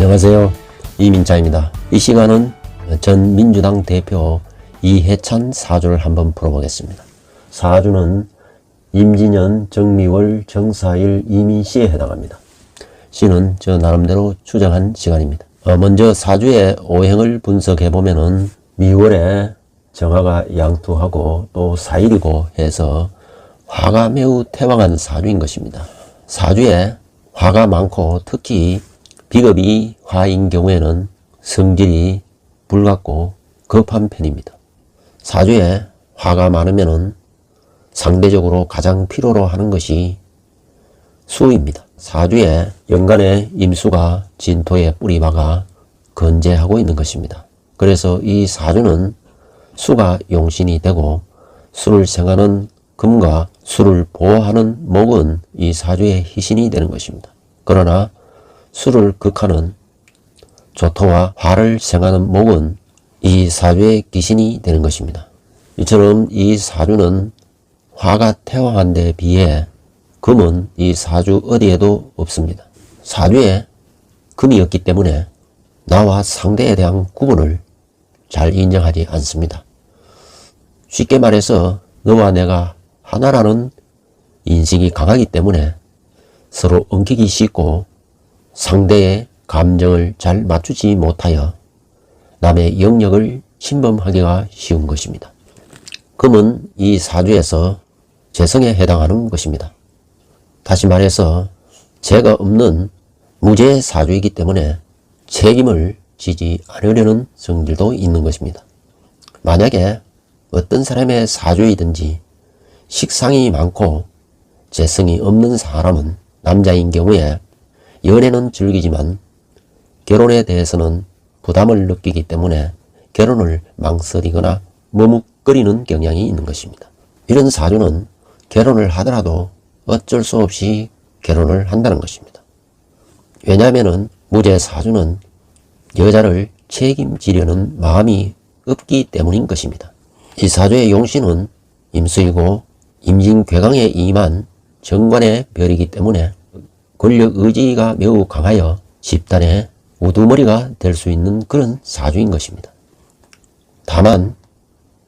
안녕하세요. 이민자입니다. 이 시간은 전 민주당 대표 이해찬 사주를 한번 풀어보겠습니다. 사주는 임진년, 정미월, 정사일, 이민시에 해당합니다. 시는 저 나름대로 추정한 시간입니다. 먼저 사주의 오행을 분석해보면은 미월에 정화가 양투하고 또 사일이고 해서 화가 매우 태왕한 사주인 것입니다. 사주에 화가 많고 특히 비겁이 화인 경우에는 성질이 불같고 급한 편입니다. 사주에 화가 많으면 상대적으로 가장 필요로 하는 것이 수입니다. 사주에 연간에 임수가 진토에 뿌리 박아 건재하고 있는 것입니다. 그래서 이 사주는 수가 용신이 되고 수를 생하는 금과 수를 보호하는 목은 이 사주의 희신이 되는 것입니다. 그러나 수를 극하는 조토와 화를 생하는 목은 이 사주의 기신이 되는 것입니다. 이처럼 이 사주는 화가 태왕한 데 비해 금은 이 사주 어디에도 없습니다. 사주에 금이 없기 때문에 나와 상대에 대한 구분을 잘 인정하지 않습니다. 쉽게 말해서 너와 내가 하나라는 인식이 강하기 때문에 서로 엉키기 쉽고 상대의 감정을 잘 맞추지 못하여 남의 영역을 침범하기가 쉬운 것입니다. 금은 이 사주에서 재성에 해당하는 것입니다. 다시 말해서 죄가 없는 무죄 사주이기 때문에 책임을 지지 않으려는 성질도 있는 것입니다. 만약에 어떤 사람의 사주이든지 식상이 많고 재성이 없는 사람은 남자인 경우에 연애는 즐기지만 결혼에 대해서는 부담을 느끼기 때문에 결혼을 망설이거나 머뭇거리는 경향이 있는 것입니다. 이런 사주는 결혼을 하더라도 어쩔 수 없이 결혼을 한다는 것입니다. 왜냐하면 무죄 사주는 여자를 책임지려는 마음이 없기 때문인 것입니다. 이 사주의 용신은 임수이고 임진괴강에 임한 정관의 별이기 때문에 권력 의지가 매우 강하여 집단의 우두머리가 될 수 있는 그런 사주인 것입니다. 다만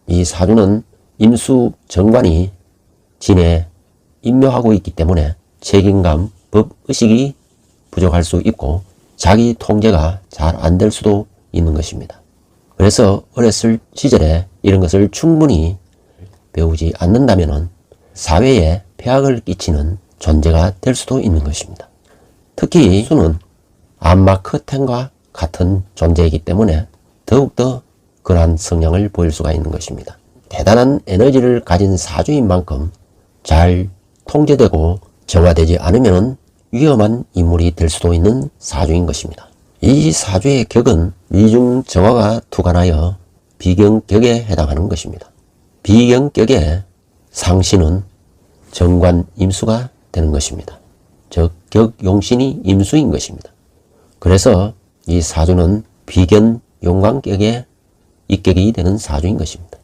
이 사주는 임수 정관이 진에 임묘하고 있기 때문에 책임감, 법의식이 부족할 수 있고 자기 통제가 잘 안 될 수도 있는 것입니다. 그래서 어렸을 시절에 이런 것을 충분히 배우지 않는다면 사회에 폐악을 끼치는 존재가 될 수도 있는 것입니다. 특히 수는 암막 커튼과 같은 존재이기 때문에 더욱더 그러한 성향을 보일 수가 있는 것입니다. 대단한 에너지를 가진 사주인 만큼 잘 통제되고 정화되지 않으면 위험한 인물이 될 수도 있는 사주인 것입니다. 이 사주의 격은 미중 정화가 투관하여 비경격에 해당하는 것입니다. 비경격의 상신은 정관 임수가 되는 것입니다. 즉 격용신이 임수인 것입니다. 그래서 이 사주는 비견 용광격의 입격이 되는 사주인 것입니다.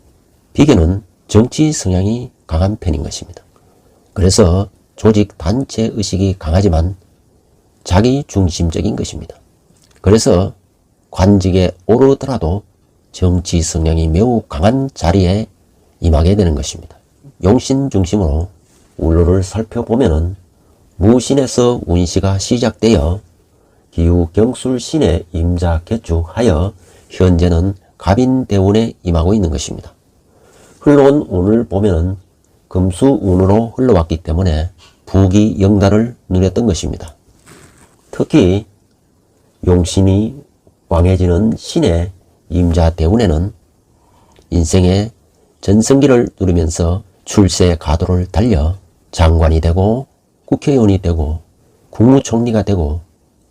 비견은 정치 성향이 강한 편인 것입니다. 그래서 조직 단체 의식이 강하지만 자기 중심적인 것입니다. 그래서 관직에 오르더라도 정치 성향이 매우 강한 자리에 임하게 되는 것입니다. 용신 중심으로 운로를 살펴보면 무신에서 운시가 시작되어 기후 경술신에 임자 개축하여 현재는 갑인대운에 임하고 있는 것입니다. 흘러온 운을 보면 금수운으로 흘러왔기 때문에 부귀영달을 누렸던 것입니다. 특히 용신이 왕해지는 신의 임자대운에는 인생의 전성기를 누리면서 출세 가도를 달려 장관이 되고 국회의원이 되고 국무총리가 되고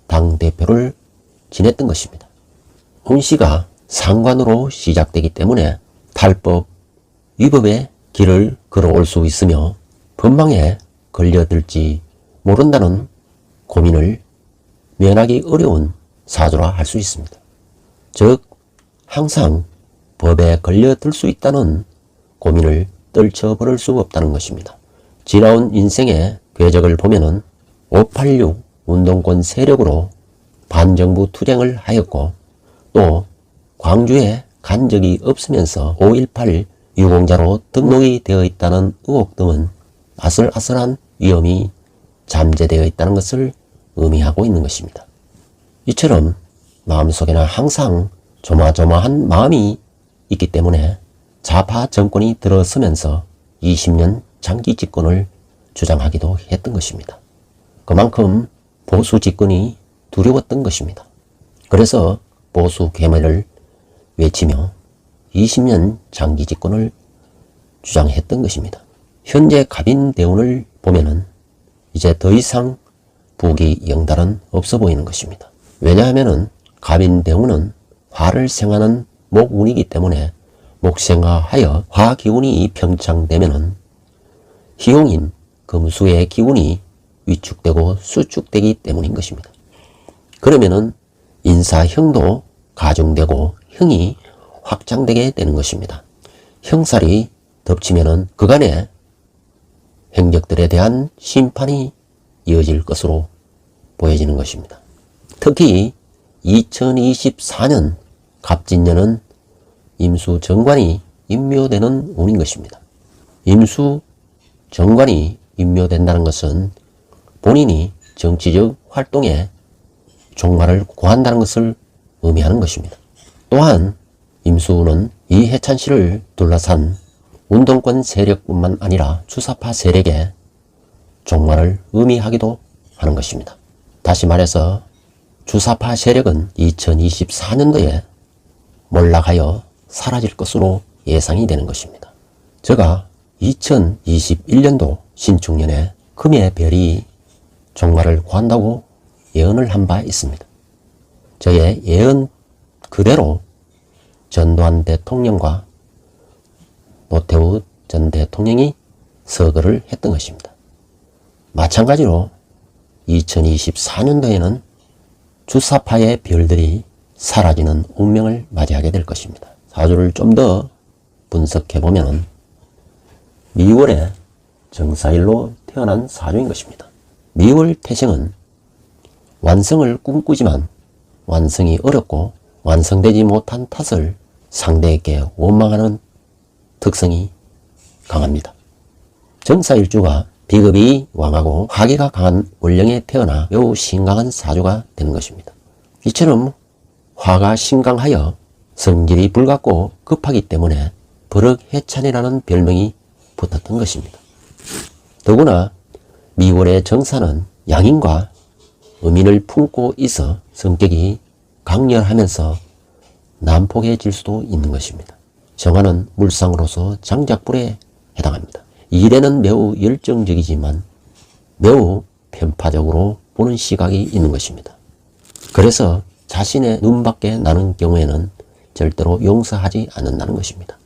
당대표를 지냈던 것입니다. 운시가 상관으로 시작되기 때문에 탈법, 위법의 길을 걸어올 수 있으며 법망에 걸려들지 모른다는 고민을 면하기 어려운 사주라 할 수 있습니다. 즉 항상 법에 걸려들 수 있다는 고민을 떨쳐버릴 수 없다는 것입니다. 지나온 인생의 궤적을 보면은 586 운동권 세력으로 반정부 투쟁을 하였고 또 광주에 간 적이 없으면서 5.18 유공자로 등록이 되어 있다는 의혹 등은 아슬아슬한 위험이 잠재되어 있다는 것을 의미하고 있는 것입니다. 이처럼 마음속에는 항상 조마조마한 마음이 있기 때문에 좌파 정권이 들어서면서 20년 장기 집권을 주장하기도 했던 것입니다. 그만큼 보수 집권이 두려웠던 것입니다. 그래서 보수 괴멸을 외치며 20년 장기 집권을 주장했던 것입니다. 현재 갑인대운을 보면은 이제 더 이상 부귀영달은 없어 보이는 것입니다. 왜냐하면은 갑인대운은 화를 생하는 목운이기 때문에 목생화하여 화기운이 평창되면은 희용인 금수의 기운이 위축되고 수축되기 때문인 것입니다. 그러면은 인사형도 가중되고 형이 확장되게 되는 것입니다. 형살이 덮치면은 그간의 행적들에 대한 심판이 이어질 것으로 보여지는 것입니다. 특히 2024년 갑진년은 임수정관이 임묘되는 운인 것입니다. 임수정관이 임묘된다는 것은 본인이 정치적 활동에 종말을 고한다는 것을 의미하는 것입니다. 또한 임수는 이해찬 씨를 둘러싼 운동권 세력뿐만 아니라 주사파 세력의 종말을 의미하기도 하는 것입니다. 다시 말해서 주사파 세력은 2024년도에 몰락하여 사라질 것으로 예상이 되는 것입니다. 제가 2021년도 신축년에 금의 별이 종말을 구한다고 예언을 한 바 있습니다. 저의 예언 그대로 전두환 대통령과 노태우 전 대통령이 서거를 했던 것입니다. 마찬가지로 2024년도에는 주사파의 별들이 사라지는 운명을 맞이하게 될 것입니다. 사주를 좀 더 분석해보면 미월에 정사일로 태어난 사주인 것입니다. 미월 태생은 완성을 꿈꾸지만 완성이 어렵고 완성되지 못한 탓을 상대에게 원망하는 특성이 강합니다. 정사일주가 비급이 왕하고 화기가 강한 월령에 태어나 매우 신강한 사주가 되는 것입니다. 이처럼 화가 신강하여 성질이 불같고 급하기 때문에 버럭해찬이라는 별명이 붙었던 것입니다. 더구나 미월의 정사는 양인과 음인을 품고 있어 성격이 강렬하면서 난폭해질 수도 있는 것입니다. 정화는 물상으로서 장작불에 해당합니다. 일에는 매우 열정적이지만 매우 편파적으로 보는 시각이 있는 것입니다. 그래서 자신의 눈밖에 나는 경우에는 절대로 용서하지 않는다는 것입니다.